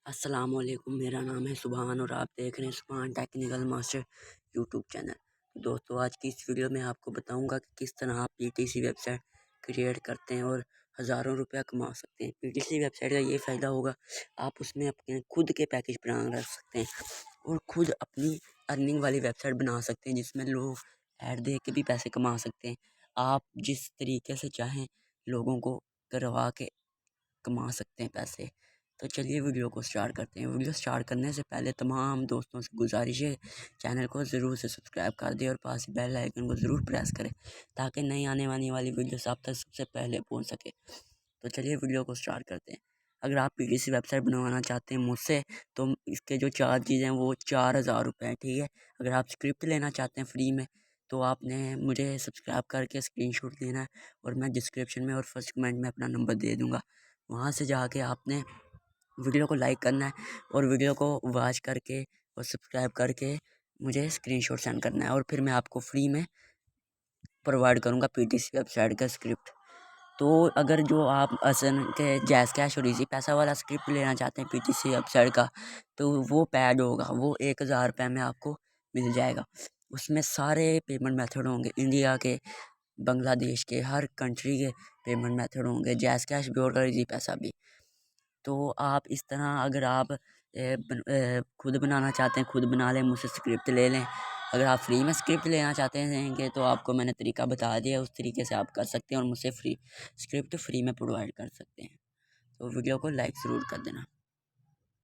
अस्सलाम वालेकुम। मेरा नाम है सुभान और आप देख रहे हैं सुभान टेक्निकल मास्टर यूट्यूब चैनल। दोस्तों, आज की इस वीडियो में आपको बताऊंगा कि किस तरह आप पीटीसी वेबसाइट क्रिएट करते हैं और हज़ारों रुपया कमा सकते हैं। पीटीसी वेबसाइट का ये फ़ायदा होगा, आप उसमें अपने खुद के पैकेज बना रख सकते हैं और खुद अपनी अर्निंग वाली वेबसाइट बना सकते हैं जिसमें लोग ऐड दे के भी पैसे कमा सकते हैं। आप जिस तरीके से चाहें लोगों को करवा के कमा सकते हैं पैसे। तो चलिए वीडियो को स्टार्ट करते हैं। वीडियो स्टार्ट करने से पहले तमाम दोस्तों से गुजारिश है, चैनल को ज़रूर से सब्सक्राइब कर दें और पास ही बेल आइकन को ज़रूर प्रेस करें ताकि नई आने वाली वीडियोस आप तक सबसे पहले पहुंच सके। तो चलिए वीडियो को स्टार्ट करते हैं। अगर आप पीटीसी वेबसाइट बनवाना चाहते हैं मुझसे, तो इसके जो चार्जेज हैं वो 4000 रुपये हैं, ठीक है। अगर आप स्क्रिप्ट लेना चाहते हैं फ्री में, तो आपने मुझे सब्सक्राइब करके स्क्रीनशॉट देना है और मैं डिस्क्रिप्शन में और फर्स्ट कमेंट में अपना नंबर दे दूँगा। वहाँ से जाके आपने वीडियो को लाइक करना है और वीडियो को वॉच करके और सब्सक्राइब करके मुझे स्क्रीनशॉट सेंड करना है और फिर मैं आपको फ्री में प्रोवाइड करूँगा पीटीसी वेबसाइट का स्क्रिप्ट। तो अगर जो आप असन के जैज़ कैश और इजी पैसा वाला स्क्रिप्ट लेना चाहते हैं पीटीसी वेबसाइट का, तो वो पैड होगा, वो 1000 रुपये में आपको मिल जाएगा। उसमें सारे पेमेंट मेथड होंगे, इंडिया के, बांग्लादेश के, हर कंट्री के पेमेंट मेथड होंगे, जैज़ कैश भी और इजी पैसा भी। तो आप इस तरह अगर आप खुद बनाना चाहते हैं खुद बना लें, मुझसे स्क्रिप्ट ले लें। अगर आप फ्री में स्क्रिप्ट लेना चाहते हैं तो आपको मैंने तरीका बता दिया, उस तरीके से आप कर सकते हैं और मुझसे स्क्रिप्ट फ्री में प्रोवाइड कर सकते हैं। तो वीडियो को लाइक ज़रूर कर देना।